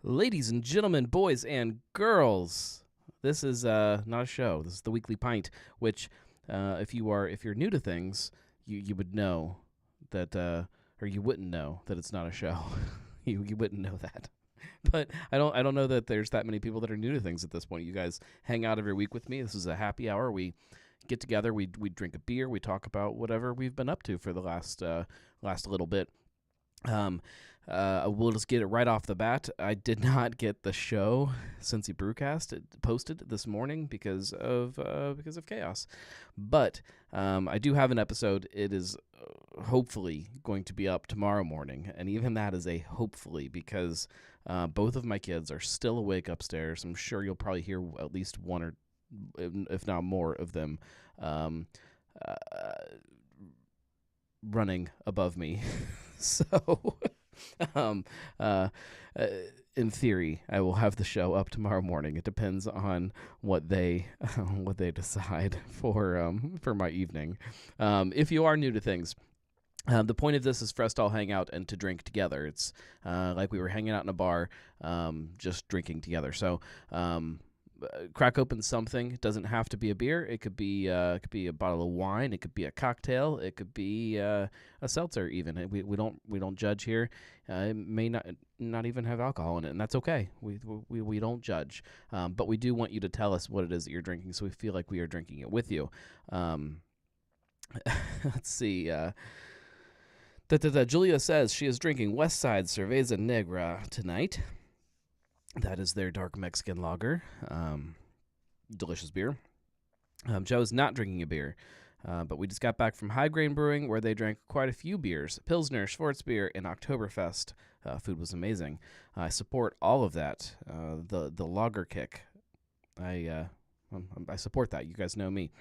Ladies and gentlemen, boys and girls, this is not a show. This is the Weekly Pint, which, if you're new to things, you would know that, or you wouldn't know that it's not a show. you wouldn't know that. But I don't know that there's that many people that are new to things at this point. You guys hang out every week with me. This is a happy hour. We get together. We drink a beer. We talk about whatever we've been up to for the last little bit. We'll just get it right off the bat. I did not get the show Cincy Brewcast posted this morning because of chaos, but I do have an episode. It is hopefully going to be up tomorrow morning, and even that is a hopefully because both of my kids are still awake upstairs. I'm sure you'll probably hear at least one or if not more of them running above me. So, in theory, I will have the show up tomorrow morning. It depends on what they decide for my evening. If you are new to things, the point of this is for us to all hang out and to drink together. It's like we were hanging out in a bar, just drinking together. So, crack open something. It doesn't have to be a beer. It could be a bottle of wine. It could be a cocktail. It could be a seltzer. Even we don't judge here. It may not even have alcohol in it, and that's okay. We don't judge, but we do want you to tell us what it is that you're drinking, so we feel like we are drinking it with you. Let's see. Julia says she is drinking Westside Cerveza Negra tonight. That is their dark Mexican lager. Delicious beer. Joe is not drinking a beer, but we just got back from High Grain Brewing, where they drank quite a few beers. Pilsner, Schwarzbier, and Oktoberfest. Food was amazing. I support all of that. The lager kick. I support that. You guys know me.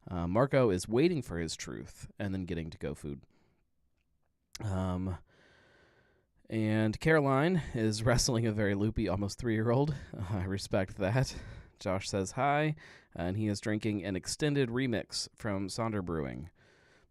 Marco is waiting for his truth and then getting to go food. And Caroline is wrestling a very loopy, almost 3-year-old. I respect that. Josh says hi, and he is drinking an extended remix from Sonder Brewing.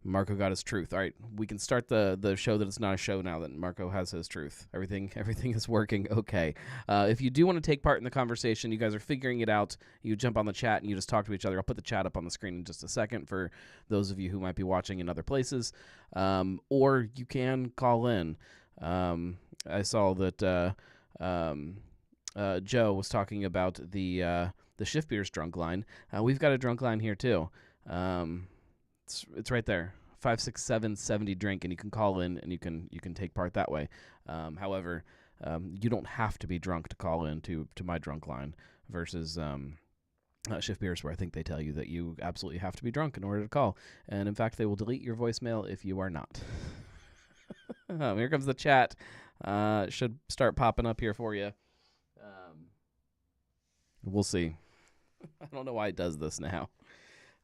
Marco got his truth. All right, we can start the show that it's not a show now that Marco has his truth. Everything is working okay. If you do want to take part in the conversation, you guys are figuring it out, you jump on the chat and you just talk to each other. I'll put the chat up on the screen in just a second for those of you who might be watching in other places. Or you can call in. I saw that Joe was talking about the Shift Beers drunk line. We've got a drunk line here too. It's right there, 567-70 drink, and you can call in and you can take part that way. However, you don't have to be drunk to call in to my drunk line versus Shift Beers, where I think they tell you that you absolutely have to be drunk in order to call, and in fact they will delete your voicemail if you are not. Here comes the chat. Should start popping up here for you. We'll see. I don't know why it does this now.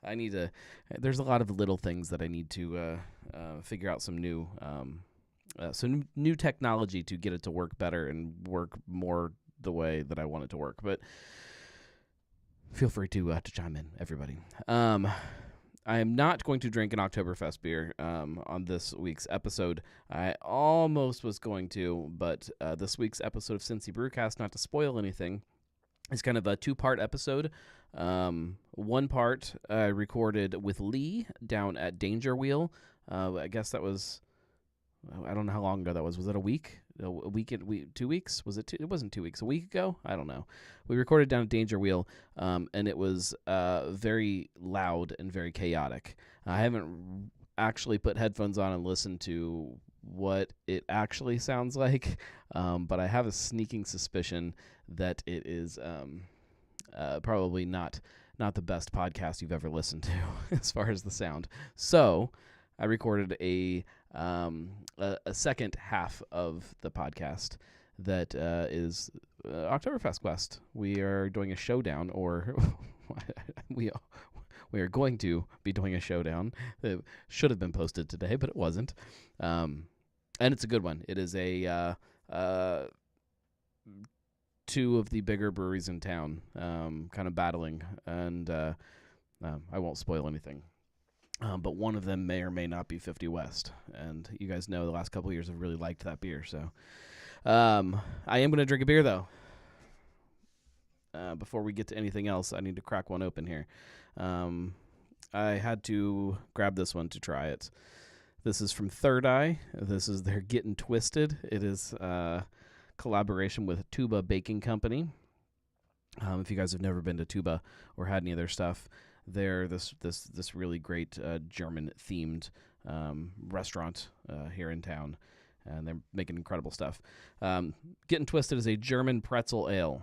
There's a lot of little things that I need to figure out some new technology to get it to work better and work more the way that I want it to work. But feel free to chime in, everybody. I am not going to drink an Oktoberfest beer on this week's episode. I almost was going to, but this week's episode of Cincy Brewcast, not to spoil anything, is kind of a two-part episode. One part I recorded with Lee down at Danger Wheel. I guess that was, I don't know how long ago that was. Was it a week? 2 weeks? Was it? It wasn't 2 weeks. A week ago? I don't know. We recorded down at Danger Wheel, and it was very loud and very chaotic. I haven't actually put headphones on and listened to what it actually sounds like, but I have a sneaking suspicion that it is probably not the best podcast you've ever listened to as far as the sound. So I recorded a second half of the podcast that is Oktoberfest Quest. We are doing a showdown, or we are going to be doing a showdown. It should have been posted today, but it wasn't. And it's a good one. It is a two of the bigger breweries in town kind of battling, and I won't spoil anything. But one of them may or may not be 50 West, and you guys know the last couple of years I've really liked that beer. So I am going to drink a beer, though. before we get to anything else, I need to crack one open here. I had to grab this one to try it. This is from Third Eye. This is their Getting Twisted. It is collaboration with Tuba Baking Company. If you guys have never been to Tuba or had any of their stuff, they're this really great German-themed restaurant here in town, and they're making incredible stuff. Getting Twisted is a German pretzel ale,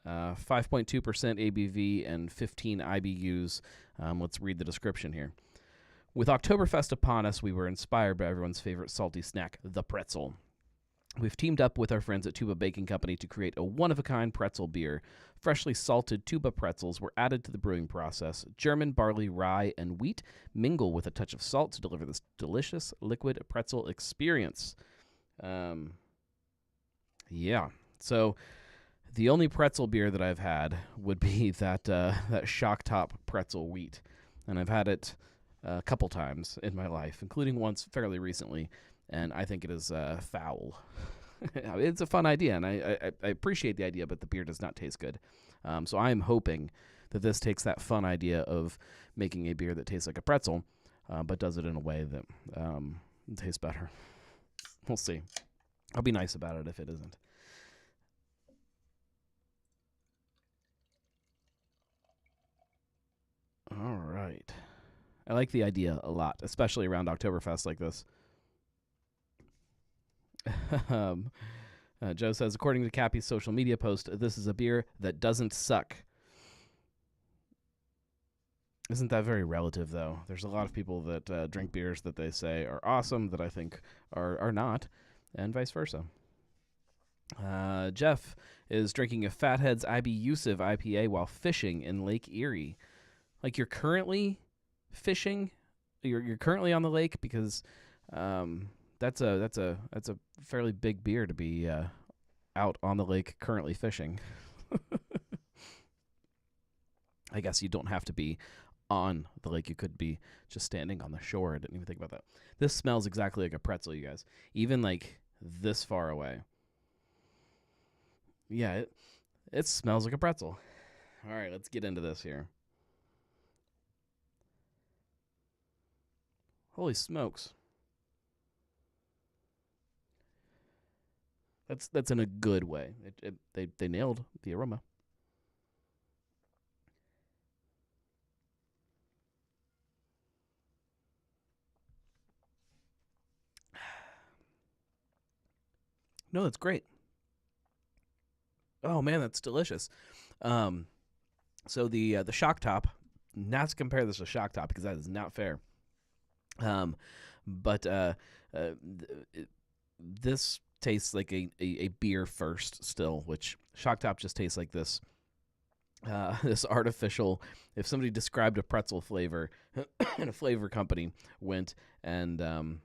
5.2% ABV and 15 IBUs. Let's read the description here. With Oktoberfest upon us, we were inspired by everyone's favorite salty snack, the pretzel. We've teamed up with our friends at Tuba Baking Company to create a one-of-a-kind pretzel beer. Freshly salted Tuba pretzels were added to the brewing process. German barley, rye, and wheat mingle with a touch of salt to deliver this delicious liquid pretzel experience. Yeah. So the only pretzel beer that I've had would be that Shock Top pretzel wheat, and I've had it a couple times in my life, including once fairly recently. And I think it is foul. It's a fun idea, and I appreciate the idea, but the beer does not taste good. So I'm hoping that this takes that fun idea of making a beer that tastes like a pretzel, but does it in a way that tastes better. We'll see. I'll be nice about it if it isn't. All right. I like the idea a lot, especially around Oktoberfest like this. Joe says, according to Cappy's social media post, this is a beer that doesn't suck. Isn't that very relative, though? There's a lot of people that drink beers that they say are awesome that I think are not, and vice versa. Jeff is drinking a Fatheads Abusive IPA while fishing in Lake Erie. Like, you're currently fishing? You're currently on the lake? Because that's a fairly big beer to be out on the lake currently fishing. I guess you don't have to be on the lake. You could be just standing on the shore. I didn't even think about that. This smells exactly like a pretzel, you guys. Even like this far away. Yeah, it smells like a pretzel. All right, let's get into this here. Holy smokes. That's in a good way. They nailed the aroma. No, that's great. Oh man, that's delicious. So the Shock Top, not to compare this to Shock Top because that is not fair. But this tastes like a beer first still, which Shock Top just tastes like this. This artificial. If somebody described a pretzel flavor, and a flavor company went and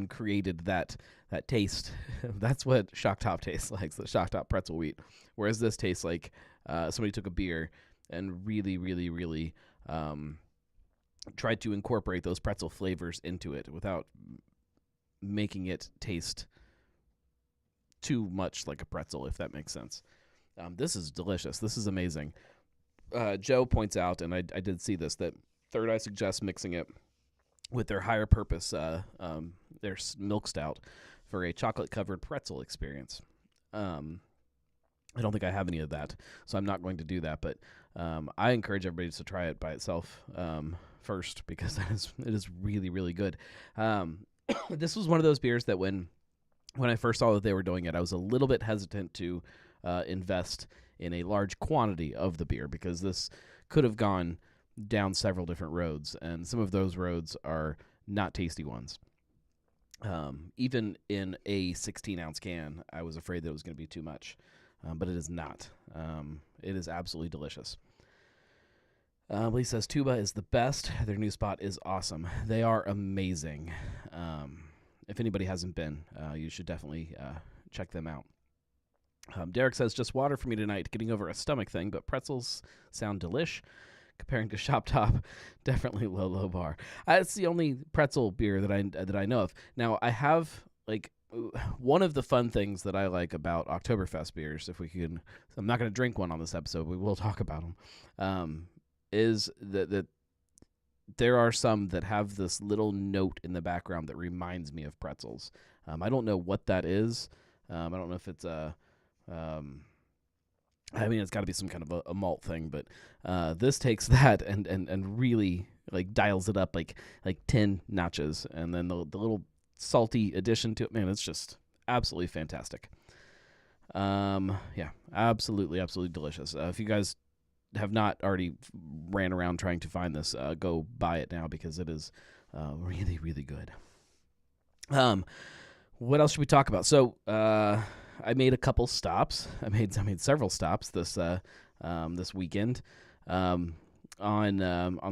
created that taste, that's what Shock Top tastes like. The Shock Top pretzel wheat. Whereas this tastes like somebody took a beer and really tried to incorporate those pretzel flavors into it without making it taste too much like a pretzel, if that makes sense. This is delicious. This is amazing. Joe points out, and I did see this, that Third Eye suggests mixing it with their higher purpose, their milk stout, for a chocolate-covered pretzel experience. I don't think I have any of that, so I'm not going to do that, but I encourage everybody to try it by itself first, because it is really good. This was one of those beers that when I first saw that they were doing it, I was a little bit hesitant to invest in a large quantity of the beer, because this could have gone down several different roads, and some of those roads are not tasty ones. Even in a 16-ounce can, I was afraid that it was going to be too much, but it is not. It is absolutely delicious. Lee says, Tuba is the best. Their new spot is awesome. They are amazing. If anybody hasn't been, you should definitely check them out. Derek says, just water for me tonight, getting over a stomach thing, but pretzels sound delish. Comparing to Shop Top, definitely low bar. It's the only pretzel beer that I know of. Now, I have, like, one of the fun things that I like about Oktoberfest beers, if we can, I'm not going to drink one on this episode, we will talk about them, is that there are some that have this little note in the background that reminds me of pretzels. I don't know what that is. I don't know if it's I mean, it's got to be some kind of a malt thing, but this takes that and really like dials it up like 10 notches, and then the little salty addition to it, man, it's just absolutely fantastic. Yeah, absolutely delicious. If you guys have not already ran around trying to find this, go buy it now because it is really good. What else should we talk about? So I made a couple stops. I made several stops this weekend. On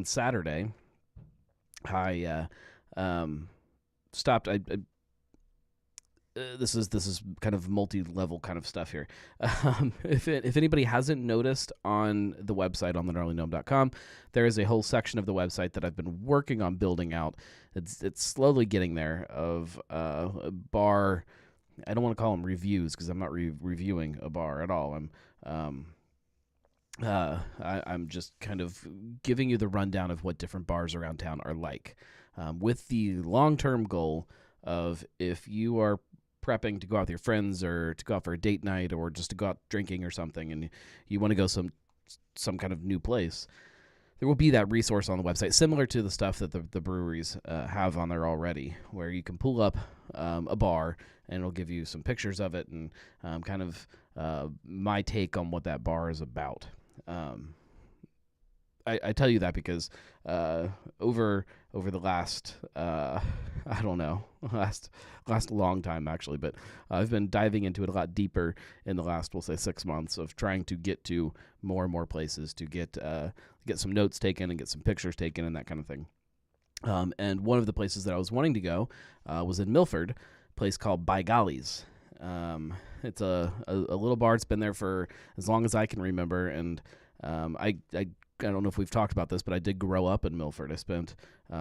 Saturday, I stopped. This is kind of multi-level kind of stuff here. If anybody hasn't noticed on the website on thegnarlygnome.com, there is a whole section of the website that I've been working on building out. It's slowly getting there of a bar. I don't want to call them reviews because I'm not reviewing a bar at all. I'm just kind of giving you the rundown of what different bars around town are like, with the long-term goal of if you are prepping to go out with your friends or to go out for a date night or just to go out drinking or something and you want to go some kind of new place, there will be that resource on the website, similar to the stuff that the breweries have on there already, where you can pull up a bar and it'll give you some pictures of it and kind of my take on what that bar is about. I tell you that because over the last I don't know, last long time actually, but I've been diving into it a lot deeper in the last, we'll say, 6 months of trying to get to more and more places to get some notes taken and get some pictures taken and that kind of thing. And one of the places that I was wanting to go was in Milford, a place called By Gollies. It's a little bar. It's been there for as long as I can remember, and I don't know if we've talked about this, but I did grow up in Milford. I spent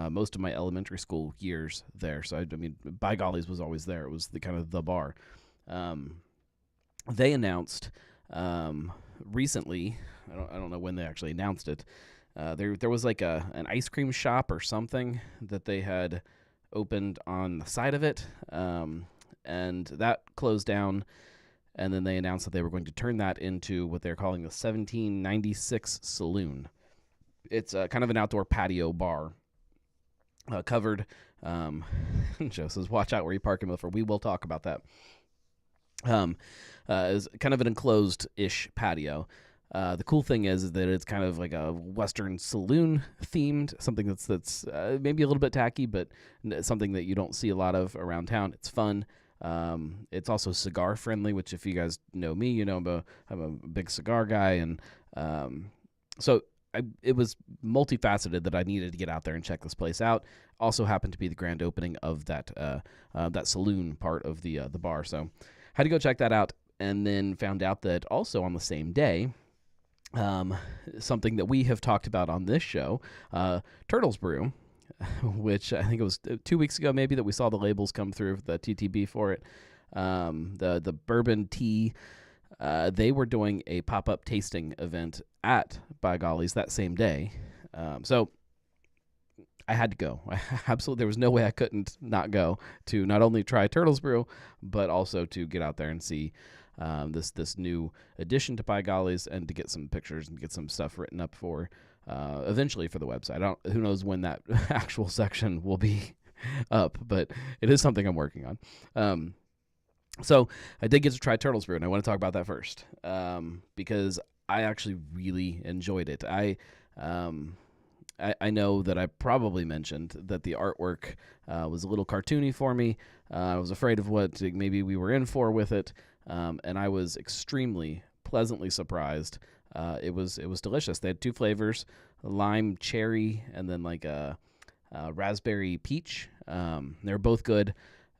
most of my elementary school years there. So, I mean, By Gollies was always there. It was the kind of the bar. They announced recently, I don't know when they actually announced it, there was like an ice cream shop or something that they had opened on the side of it, and that closed down. And then they announced that they were going to turn that into what they're calling the 1796 Saloon. It's kind of an outdoor patio bar, covered. Joe says, "Watch out where you park in Milford." We will talk about that. Is kind of an enclosed-ish patio. The cool thing is that it's kind of like a Western saloon themed, something that's maybe a little bit tacky, but something that you don't see a lot of around town. It's fun. It's also cigar friendly, which if you guys know me, you know I'm a big cigar guy, and so it was multifaceted that I needed to get out there and check this place out. Also happened to be the grand opening of that saloon part of the bar, so had to go check that out, and then found out that also on the same day, something that we have talked about on this show, Turtles Brew, which I think it was 2 weeks ago maybe that we saw the labels come through, the TTB for it. The bourbon tea, they were doing a pop-up tasting event at By Gollies that same day. So I had to go. Absolutely, there was no way I couldn't not go to not only try Turtles Brew, but also to get out there and see this new addition to By Gollies and to get some pictures and get some stuff written up for eventually for the website. Who knows when that actual section will be up, but it is something I'm working on. So I did get to try Turtles Brew, and I want to talk about that first because I actually really enjoyed it. I know that I probably mentioned that the artwork was a little cartoony for me. I was afraid of what maybe we were in for with it, and I was extremely pleasantly surprised. It was delicious. They had two flavors, lime cherry and then like a raspberry peach. They're both good.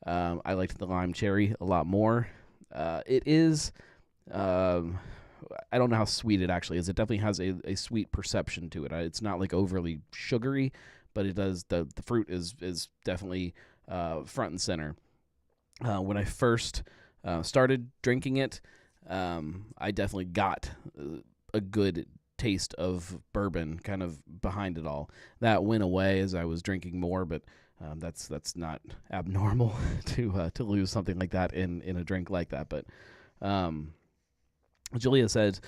I liked the lime cherry a lot more. It is, I don't know how sweet it actually is. It definitely has a sweet perception to it. It's not like overly sugary, but it does. The fruit is definitely front and center. When I first started drinking it, I definitely got a good taste of bourbon kind of behind it all. That went away as I was drinking more, but that's not abnormal to lose something like that in a drink like that. But Julia said,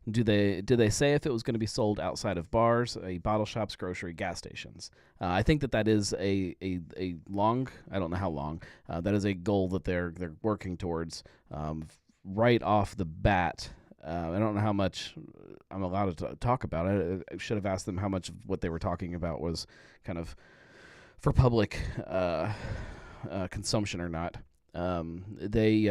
did they say if it was going to be sold outside of bars, bottle shops, grocery, gas stations? I think that is a long, I don't know how long, that is a goal that they're working towards right off the bat. I don't know how much I'm allowed to talk about it. I should have asked them how much of what they were talking about was kind of for public consumption or not. They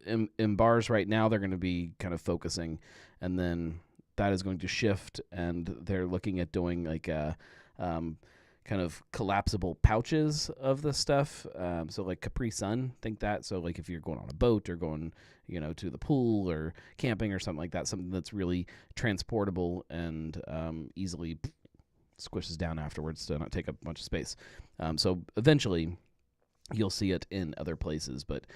in bars right now, they're going to be kind of focusing, and then that is going to shift, and they're looking at doing like kind of collapsible pouches of the stuff. So like Capri Sun, think that. So like if you're going on a boat or going, to the pool or camping or something like that, something that's really transportable and easily squishes down afterwards to not take up a bunch of space. So eventually you'll see it in other places, but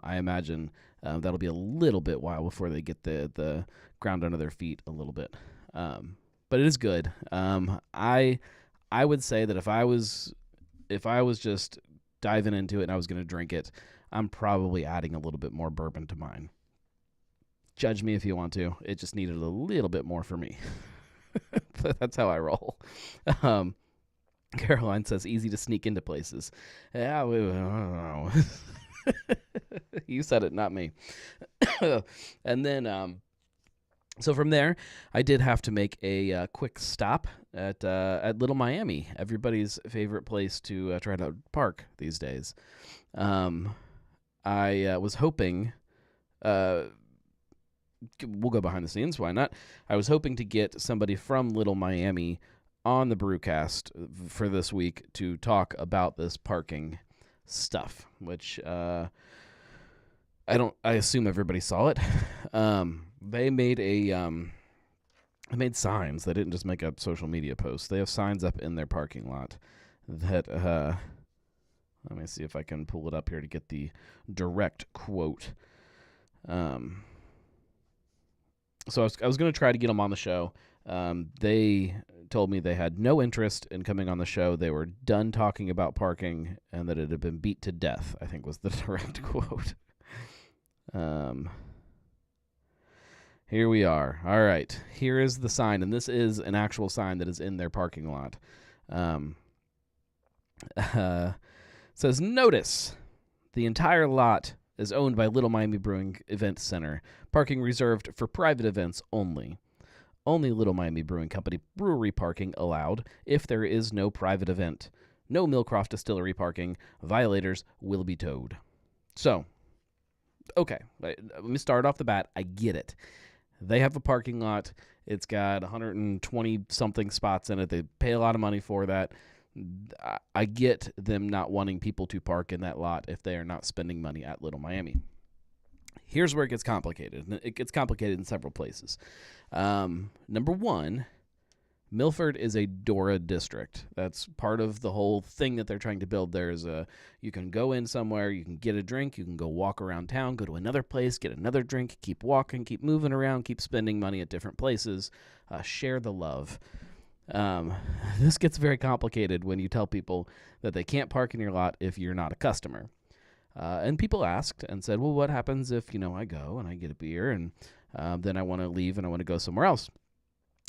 I imagine that'll be a little bit while before they get the ground under their feet a little bit. But it is good. I would say that if I was just diving into it and I was going to drink it, I'm probably adding a little bit more bourbon to mine. Judge me if you want to. It just needed a little bit more for me. That's how I roll. Caroline says, easy to sneak into places. Yeah, I don't know. You said it, not me. And then, so from there, I did have to make a quick stop at Little Miami, everybody's favorite place to try to park these days. I was hoping, we'll go behind the scenes, why not? I was hoping to get somebody from Little Miami on the Brewcast for this week to talk about this parking stuff, which I assume everybody saw it. They made signs. They didn't just make up social media posts. They have signs up in their parking lot that let me see if I can pull it up here to get the direct quote. So I was going to try to get them on the show. They told me they had no interest in coming on the show. They were done talking about parking and that it had been beat to death, I think was the direct quote. Here we are. All right. Here is the sign, and this is an actual sign that is in their parking lot. Says, notice, the entire lot is owned by Little Miami Brewing Event Center. Parking reserved for private events only. Only Little Miami Brewing Company brewery parking allowed if there is no private event. No Millcroft Distillery parking. Violators will be towed. So, okay, let me start off the bat. I get it. They have a parking lot. It's got 120-something spots in it. They pay a lot of money for that. I get them not wanting people to park in that lot if they are not spending money at Little Miami. Here's where it gets complicated. It gets complicated in several places. Number one, Milford is a DORA district. That's part of the whole thing that they're trying to build. You can go in somewhere, you can get a drink, you can go walk around town, go to another place, get another drink, keep walking, keep moving around, keep spending money at different places. Share the love. This gets very complicated when you tell people that they can't park in your lot if you're not a customer. And people asked and said, well, what happens if, I go and I get a beer and then I want to leave and I want to go somewhere else?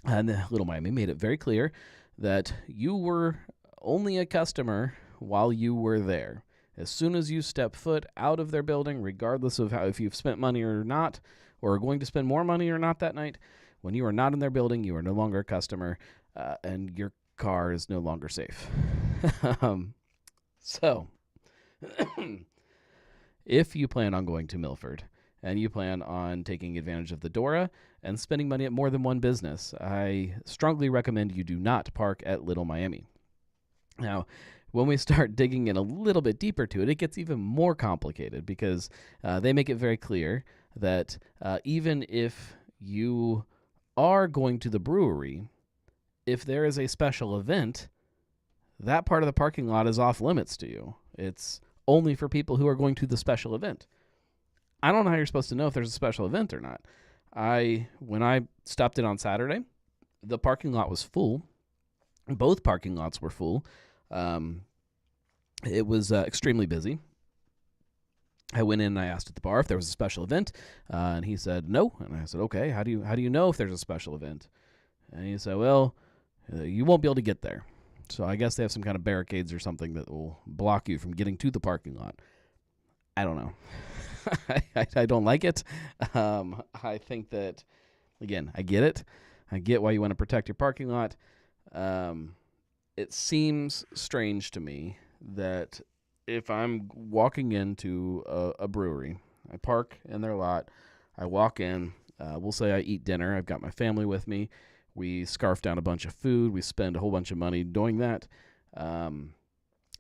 And Little Miami made it very clear that you were only a customer while you were there. As soon as you step foot out of their building, regardless of if you've spent money or not, or are going to spend more money or not that night, when you are not in their building, you are no longer a customer, and your car is no longer safe. So, if you plan on going to Milford, and you plan on taking advantage of the DORA and spending money at more than one business, I strongly recommend you do not park at Little Miami. Now, when we start digging in a little bit deeper to it, it gets even more complicated because they make it very clear that even if you are going to the brewery, if there is a special event, that part of the parking lot is off limits to you. It's only for people who are going to the special event. I don't know how you're supposed to know if there's a special event or not. When I stopped in on Saturday, the parking lot was full. Both parking lots were full. It was extremely busy. I went in and I asked at the bar if there was a special event, and he said no. And I said, okay, how do you know if there's a special event? And he said, well, you won't be able to get there. So I guess they have some kind of barricades or something that will block you from getting to the parking lot. I don't know. I don't like it. I think that, again, I get it. I get why you want to protect your parking lot. It seems strange to me that if I'm walking into a brewery, I park in their lot, I walk in, we'll say I eat dinner, I've got my family with me, we scarf down a bunch of food, we spend a whole bunch of money doing that.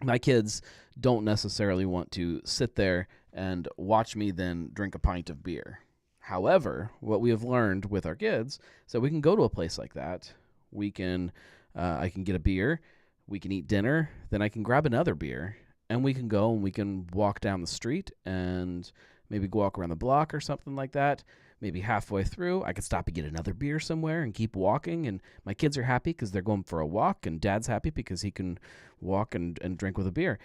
My kids don't necessarily want to sit there and watch me then drink a pint of beer. However, what we have learned with our kids is that we can go to a place like that. We can, I can get a beer, we can eat dinner, then I can grab another beer, and we can go and we can walk down the street and maybe walk around the block or something like that. Maybe halfway through, I could stop and get another beer somewhere and keep walking. And my kids are happy because they're going for a walk, and Dad's happy because he can walk and drink with a beer.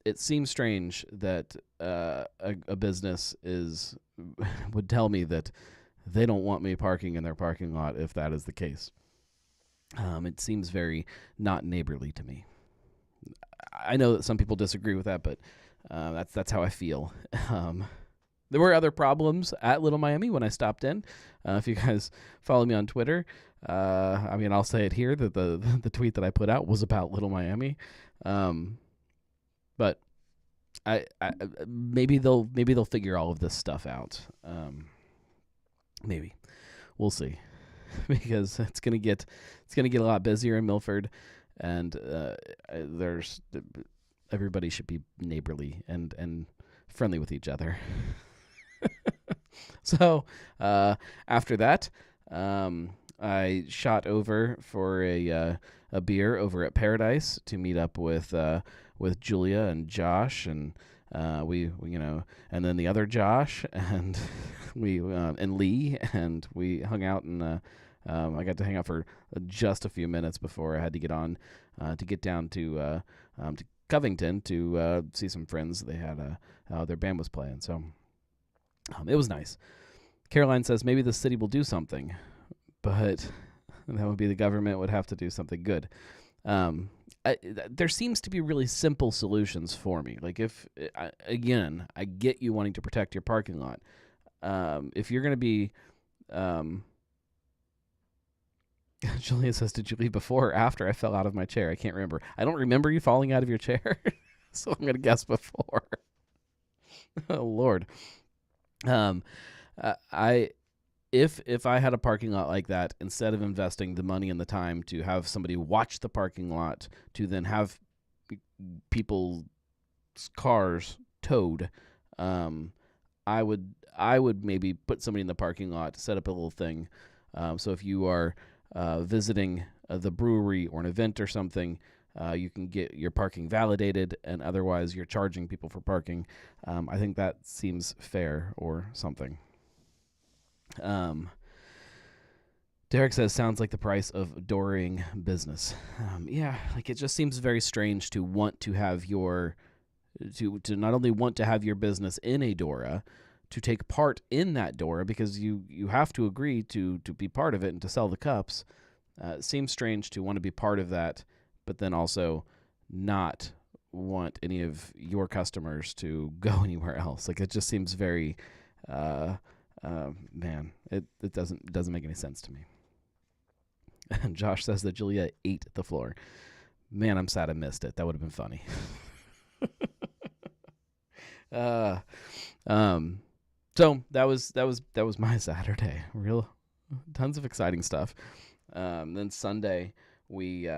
It seems strange that a business would tell me that they don't want me parking in their parking lot if that is the case. It seems very not neighborly to me. I know that some people disagree with that, but that's how I feel. There were other problems at Little Miami when I stopped in. If you guys follow me on Twitter, I'll say it here that the tweet that I put out was about Little Miami. But I maybe they'll figure all of this stuff out. Maybe we'll see, because it's gonna get a lot busier in Milford, and everybody should be neighborly and friendly with each other. So after that, I shot over for a beer over at Paradise to meet up with Julia and Josh, and we and then the other Josh, and and Lee, and we hung out, and I got to hang out for just a few minutes before I had to get on to get down to Covington to see some friends. They had their band was playing, so it was nice. Caroline says maybe the city will do something, but that would be the government would have to do something good. There seems to be really simple solutions for me. Like I get you wanting to protect your parking lot. If you're going to be, Julia says, did you leave before or after I fell out of my chair? I can't remember. I don't remember you falling out of your chair, so I'm going to guess before. Oh, Lord. If I had a parking lot like that, instead of investing the money and the time to have somebody watch the parking lot, to then have people's cars towed, I would maybe put somebody in the parking lot, set up a little thing. So if you are visiting the brewery or an event or something, you can get your parking validated, and otherwise you're charging people for parking. I think that seems fair or something. Derek says, sounds like the price of dooring business. Yeah, like it just seems very strange to want to have to not only want to have your business in a Dora, to take part in that Dora, because you have to agree to be part of it and to sell the cups. It seems strange to want to be part of that, but then also not want any of your customers to go anywhere else. Like it just seems very, it doesn't make any sense to me. And Josh says that Julia ate the floor. Man, I'm sad I missed it. That would have been funny. So that was my Saturday. Tons of exciting stuff. Then Sunday we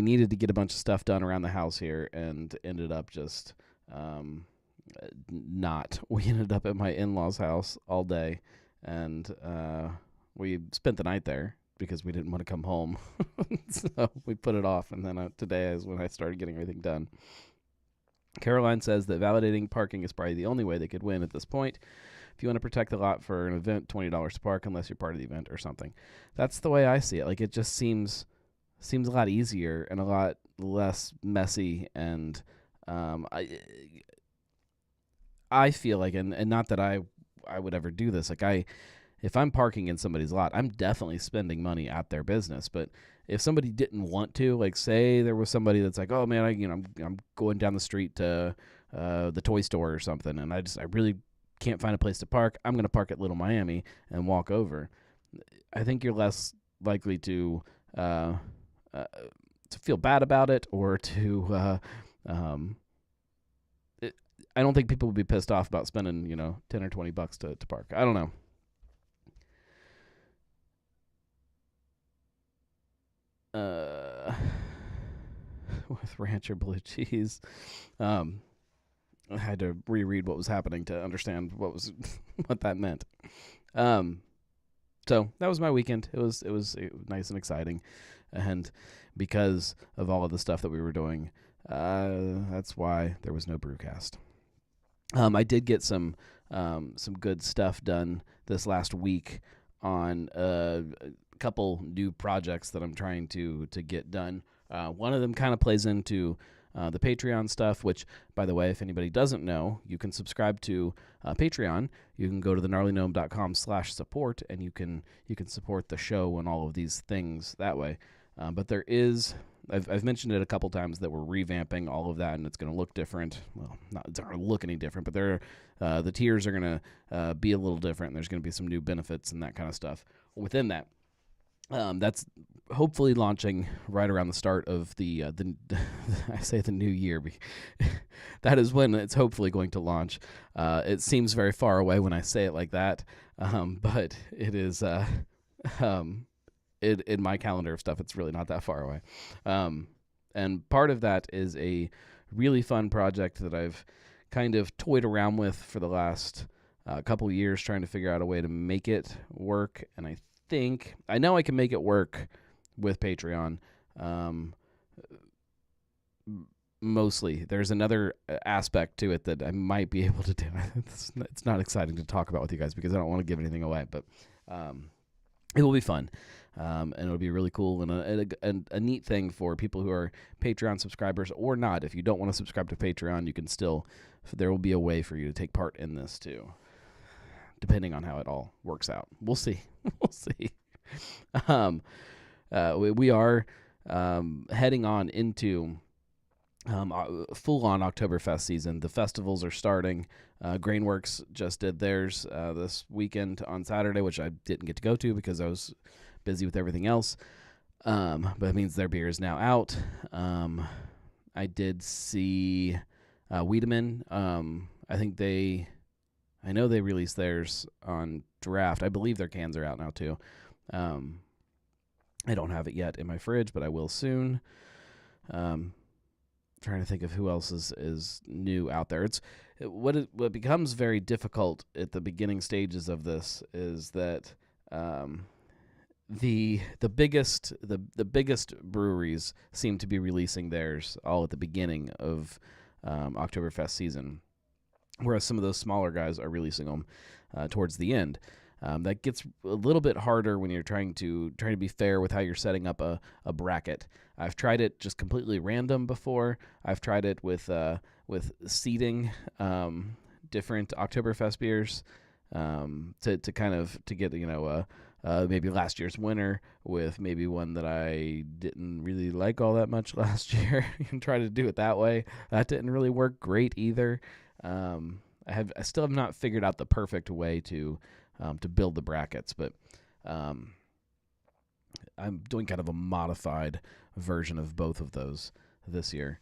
needed to get a bunch of stuff done around the house here, and ended up just not. We ended up at my in-laws' house all day, and we spent the night there because we didn't want to come home. So we put it off, and then today is when I started getting everything done. Caroline says that validating parking is probably the only way they could win at this point. If you want to protect the lot for an event, $20 to park unless you're part of the event or something. That's the way I see it. Like, it just seems a lot easier and a lot less messy. And I feel like, and not that I would ever do this. Like, if I'm parking in somebody's lot, I'm definitely spending money at their business. But if somebody didn't want to, like, say there was somebody that's like, oh man, I'm going down the street to the toy store or something, and I really can't find a place to park. I'm going to park at Little Miami and walk over. I think you're less likely to feel bad about it, or to I don't think people would be pissed off about spending, $10 or $20 to park. I don't know. With ranch or blue cheese, I had to reread what was happening to understand what that meant. So that was my weekend. It was nice and exciting, and because of all of the stuff that we were doing, that's why there was no brewcast. I did get some good stuff done this last week on a couple new projects that I'm trying to get done. One of them kind of plays into the Patreon stuff, which, by the way, if anybody doesn't know, you can subscribe to Patreon. You can go to thegnarlygnome.com/support, and you can support the show and all of these things that way. But there is, I've mentioned it a couple times, that we're revamping all of that, and it's going to look different. Well, it's not going to look any different, but the tiers are going to be a little different, and there's going to be some new benefits and that kind of stuff within that. That's hopefully launching right around the start of the I say the new year. That is when it's hopefully going to launch. It seems very far away when I say it like that, but it is. In my calendar of stuff, it's really not that far away. And part of that is a really fun project that I've kind of toyed around with for the last couple years, trying to figure out a way to make it work. And I know I can make it work with Patreon. Mostly. There's another aspect to it that I might be able to do. It's not exciting to talk about with you guys because I don't want to give anything away, but it will be fun. And it'll be really cool and a neat thing for people who are Patreon subscribers or not. If you don't want to subscribe to Patreon, you can still, there will be a way for you to take part in this too, depending on how it all works out. We'll see. We'll see. We are heading on into full-on Oktoberfest season. The festivals are starting. Grainworks just did theirs this weekend on Saturday, which I didn't get to go to because I was busy with everything else. But it means their beer is now out. I did see Wiedemann. I know they released theirs on draft. I believe their cans are out now too. I don't have it yet in my fridge, but I will soon. Trying to think of who else is new out there. What becomes very difficult at the beginning stages of this is that the biggest breweries seem to be releasing theirs all at the beginning of Oktoberfest season, whereas some of those smaller guys are releasing them towards the end. That gets a little bit harder when you're trying to be fair with how you're setting up a bracket. I've tried it just completely random before. I've tried it with seeding different Oktoberfest beers to get maybe last year's winner with maybe one that I didn't really like all that much last year. You can try to do it that way. That didn't really work great either. I still have not figured out the perfect way to build the brackets, but I'm doing kind of a modified version of both of those this year,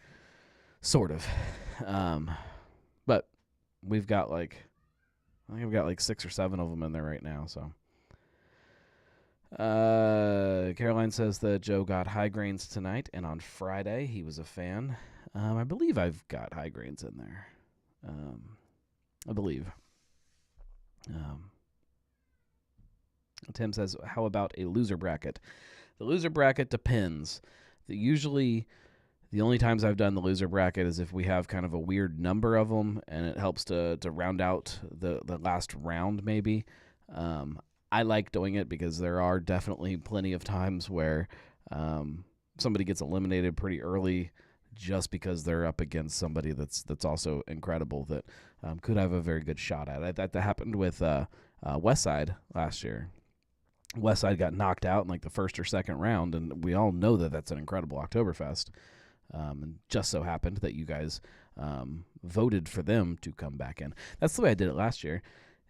sort of. But we've got I think I've got 6 or 7 of them in there right now. So Caroline says that Joe got high grains tonight, and on Friday he was a fan. I believe I've got high grains in there. I believe. Tim says, how about a loser bracket? The loser bracket depends. Usually The only times I've done the loser bracket is if we have kind of a weird number of them, and it helps to round out the last round maybe. I like doing it because there are definitely plenty of times where somebody gets eliminated pretty early just because they're up against somebody that's also incredible that could have a very good shot at it. That happened with Westside last year. Westside got knocked out in like the first or second round, and we all know that that's an incredible Oktoberfest. And just so happened that you guys voted for them to come back in. That's the way I did it last year.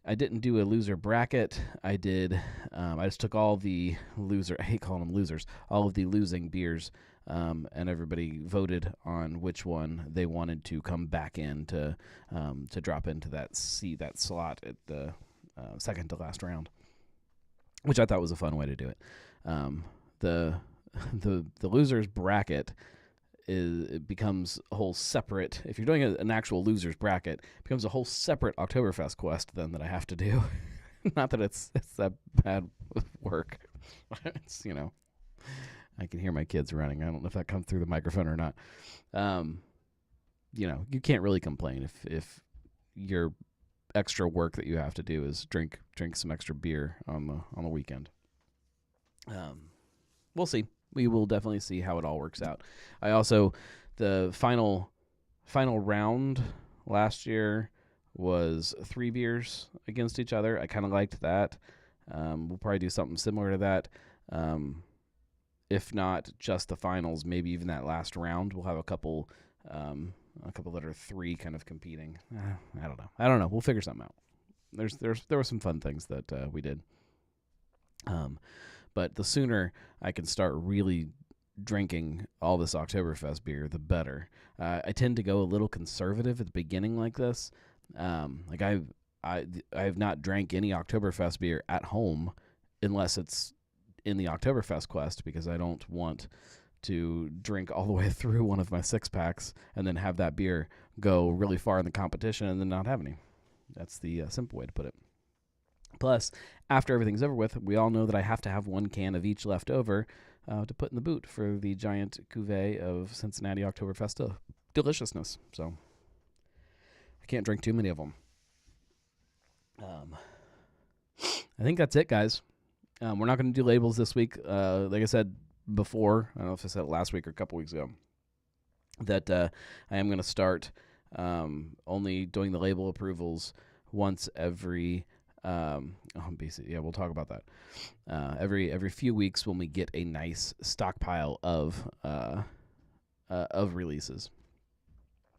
I didn't do a loser bracket. I just took all the I hate calling them losers, all of the losing beers, and everybody voted on which one they wanted to come back in to drop into that slot at the second to last round, which I thought was a fun way to do it. The losers bracket it becomes a whole separate. If you're doing an actual losers bracket, it becomes a whole separate Oktoberfest quest then that I have to do. Not that it's that bad work. It's I can hear my kids running. I don't know if that comes through the microphone or not. You can't really complain if your extra work that you have to do is drink some extra beer on the weekend. We'll see. We will definitely see how it all works out. I also, the final round last year was 3 beers against each other. I kind of liked that. We'll probably do something similar to that. If not just the finals, maybe even that last round, we'll have a couple that are 3 kind of competing. I don't know. We'll figure something out. There were some fun things that we did. But the sooner I can start really drinking all this Oktoberfest beer, the better. I tend to go a little conservative at the beginning like this. I have not drank any Oktoberfest beer at home unless it's in the Oktoberfest quest, because I don't want to drink all the way through one of my 6-packs and then have that beer go really far in the competition and then not have any. That's the simple way to put it. Plus, after everything's over with, we all know that I have to have 1 can of each left over to put in the boot for the giant cuvee of Cincinnati Oktoberfest deliciousness. So, I can't drink too many of them. I think that's it, guys. We're not going to do labels this week. Like I said before, I don't know if I said it last week or a couple weeks ago, that I am going to start only doing the label approvals once every... we'll talk about that. Every few weeks when we get a nice stockpile of releases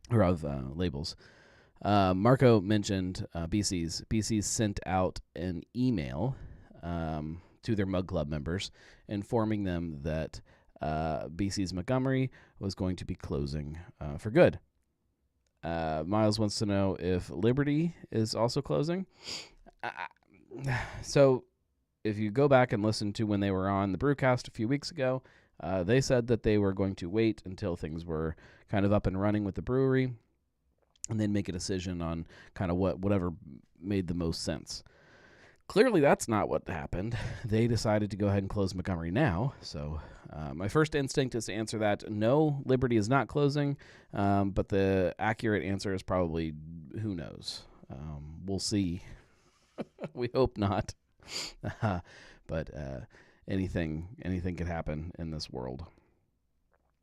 or of labels. Marco mentioned BC's. BC's sent out an email to their Mug Club members informing them that BC's Montgomery was going to be closing for good. Miles wants to know if Liberty is also closing. So if you go back and listen to when they were on the Brewcast a few weeks ago, they said that they were going to wait until things were kind of up and running with the brewery and then make a decision on kind of whatever made the most sense. Clearly, that's not what happened. They decided to go ahead and close Montgomery now. So my first instinct is to answer that no, Liberty is not closing, but the accurate answer is probably who knows. We'll see. We hope not. But anything could happen in this world.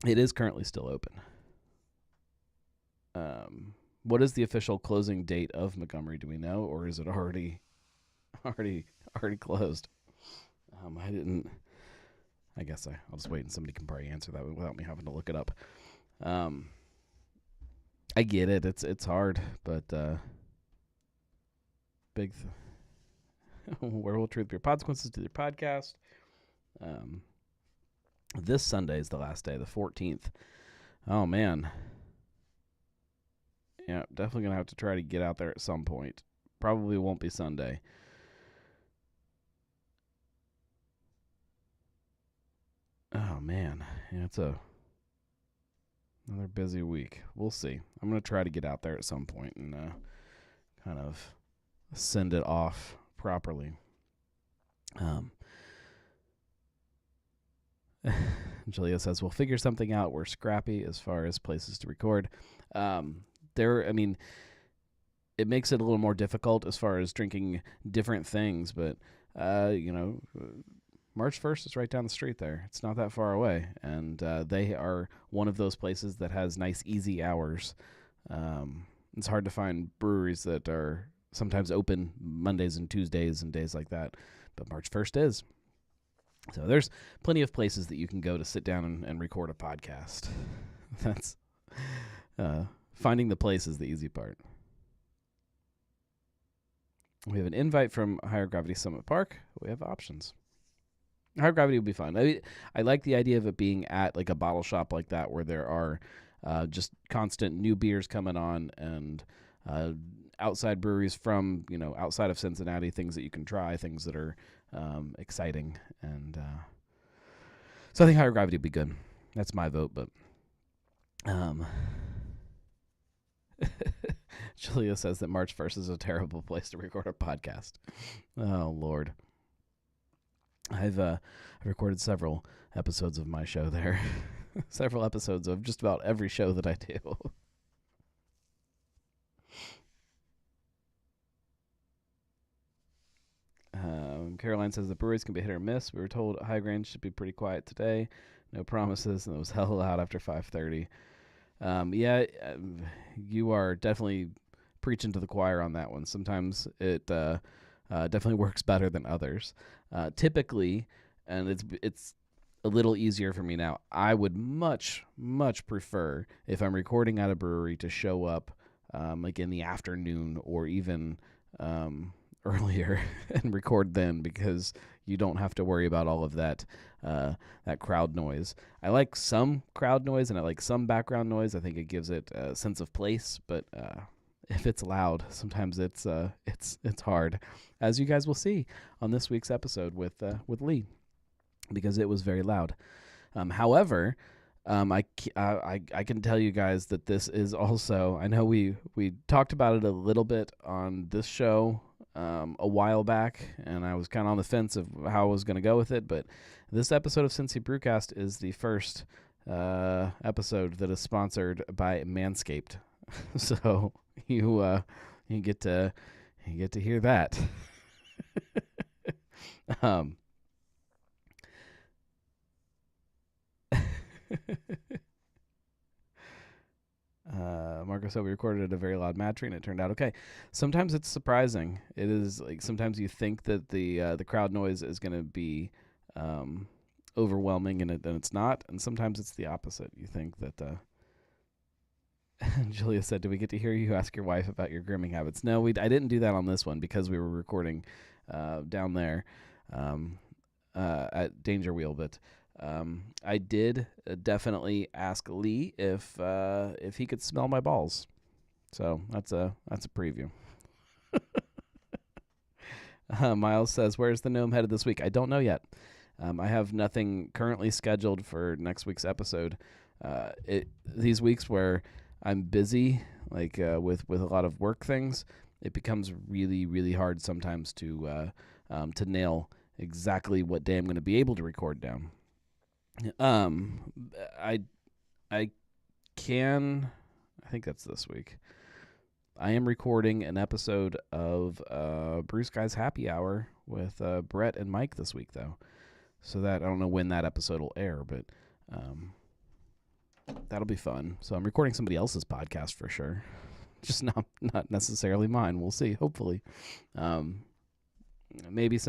It is currently still open. What is the official closing date of Montgomery? Do we know, or is it already closed? I guess I'll just wait and somebody can probably answer that without me having to look it up. I get it. It's hard, but where will truth be? Consequences to their podcast. This Sunday is the last day, the 14th. Oh man. Yeah, definitely gonna have to try to get out there at some point. Probably won't be Sunday. Oh man, yeah, it's another busy week. We'll see. I'm gonna try to get out there at some point and kind of send it off properly. Julia says, we'll figure something out. We're scrappy as far as places to record. It makes it a little more difficult as far as drinking different things, but, March 1st is right down the street there. It's not that far away, and they are one of those places that has nice, easy hours. It's hard to find breweries that are sometimes open Mondays and Tuesdays and days like that, but March 1st is. So there's plenty of places that you can go to sit down and record a podcast. That's finding the place is the easy part. We have an invite from Higher Gravity Summit Park. We have options. Higher Gravity would be fun. I like the idea of it being at like a bottle shop like that, where there are just constant new beers coming on, and outside breweries from outside of Cincinnati, things that you can try, things that are exciting, and so I think Higher Gravity would be good. That's my vote, but Julia says that March 1st is a terrible place to record a podcast. Oh, Lord. I've recorded several episodes of my show there. Several episodes of just about every show that I do. Caroline says the breweries can be hit or miss. We were told High Grange should be pretty quiet today. No promises, and it was hella loud after 5:30. You are definitely preaching to the choir on that one. Sometimes it definitely works better than others. Typically, and it's a little easier for me now, I would much prefer, if I'm recording at a brewery, to show up like in the afternoon or even earlier and record then, because you don't have to worry about all of that crowd noise. I like some crowd noise and I like some background noise. I think it gives it a sense of place, but if it's loud, sometimes it's hard, as you guys will see on this week's episode with Lee, because it was very loud. However, I can tell you guys that this is also, I know we talked about it a little bit on this show a while back, and I was kind of on the fence of how I was going to go with it, but this episode of Cincy Brewcast is the first episode that is sponsored by Manscaped. So you get to hear that. Marco said we recorded at a very loud mattree and it turned out okay. Sometimes it's surprising. It is like sometimes you think that the crowd noise is going to be overwhelming, and it's not. And sometimes it's the opposite. You think that. Julia said, "Did we get to hear you ask your wife about your grooming habits?" No, I didn't do that on this one because we were recording down there at Danger Wheel, but. I did definitely ask Lee if he could smell my balls. So that's a preview. Miles says, "Where's the gnome headed this week?" I don't know yet. I have nothing currently scheduled for next week's episode. These weeks where I'm busy, like with a lot of work things, it becomes really, really hard sometimes to nail exactly what day I'm going to be able to record down. I think that's this week. I am recording an episode of Bruce Guy's Happy Hour with Brett and Mike this week, though. So that I don't know when that episode will air, but that'll be fun. So I'm recording somebody else's podcast for sure, just not necessarily mine. We'll see. Hopefully, maybe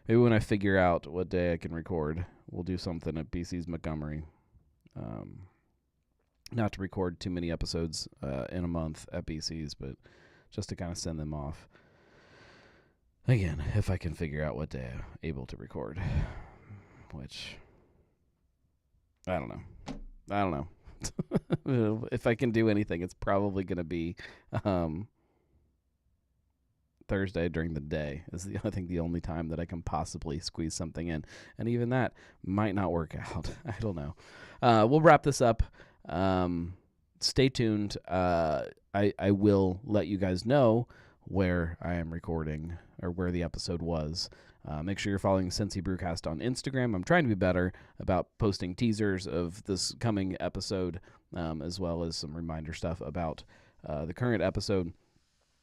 when I figure out what day I can record, we'll do something at BC's Montgomery. Not to record too many episodes in a month at BC's, but just to kind of send them off. Again, if I can figure out what day I'm able to record, which I don't know. If I can do anything, it's probably going to be Thursday during the day is I think the only time that I can possibly squeeze something in, and even that might not work out. I don't know. We'll wrap this up. Stay tuned. I will let you guys know where I am recording or where the episode was Make sure you're following Cincy Brewcast on Instagram. I'm trying to be better about posting teasers of this coming episode, as well as some reminder stuff about the current episode.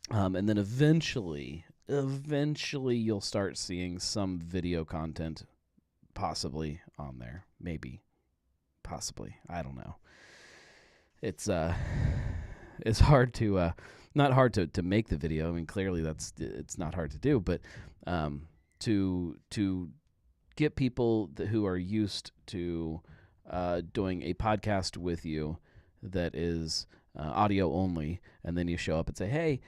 And then eventually you'll start seeing some video content possibly on there. Maybe. Possibly. I don't know. It's hard to not hard to make the video. I mean, clearly it's not hard to do, but to get people who are used to doing a podcast with you that is audio only, and then you show up and say, "Hey,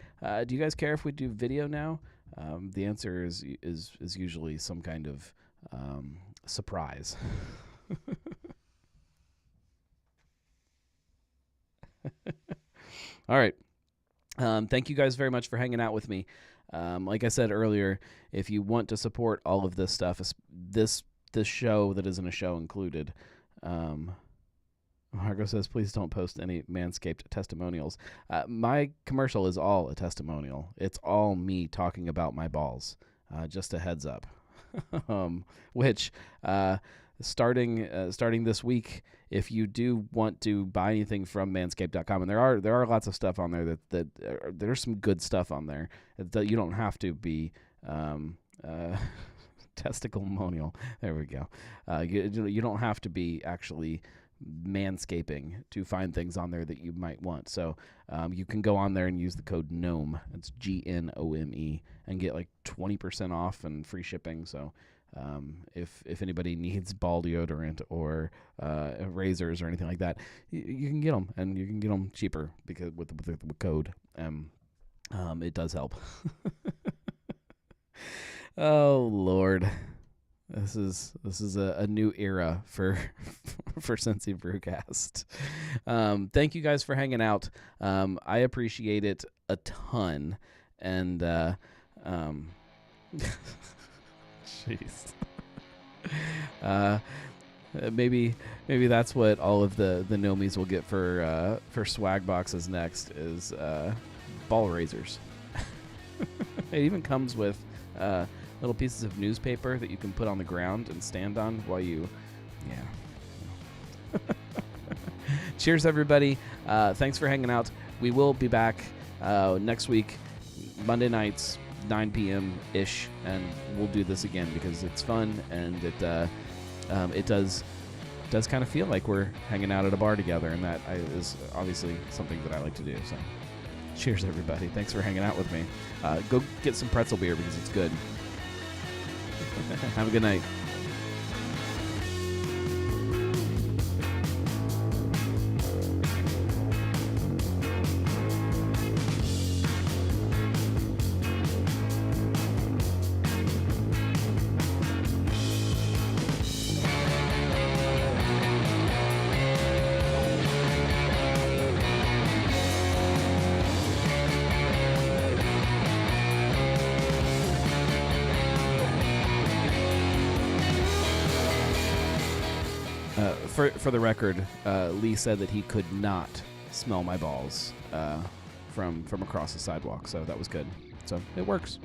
do you guys care if we do video now?" The answer is usually some kind of surprise. All right. Thank you guys very much for hanging out with me. Like I said earlier, if you want to support all of this stuff, this show that isn't a show included, Margo says, please don't post any Manscaped testimonials. My commercial is all a testimonial. It's all me talking about my balls. Just a heads up. Which, starting this week, if you do want to buy anything from manscaped.com, and there are lots of stuff on there that there's some good stuff on there that you don't have to be testiclemonial. There we go. You don't have to be actually manscaping to find things on there that you might want. So you can go on there and use the code GNOME. It's GNOME, and get like 20% off and free shipping. So if anybody needs ball deodorant or razors or anything like that, you can get them, and you can get them cheaper because with the code. It does help. Oh Lord, this is a new era for Cincy Brewcast. Thank you guys for hanging out. I appreciate it a ton, and jeez. Maybe that's what all of the Nomies will get for swag boxes next is ball razors. It even comes with little pieces of newspaper that you can put on the ground and stand on while you, yeah. Cheers, everybody. Thanks for hanging out. We will be back next week, Monday nights, 9 p.m.-ish, and we'll do this again because it's fun, and it does kind of feel like we're hanging out at a bar together, and that is obviously something that I like to do. So cheers, everybody. Thanks for hanging out with me. Go get some Pretzel Beer because it's good. Have a good night. For the record, Lee said that he could not smell my balls from across the sidewalk, so that was good. So it works.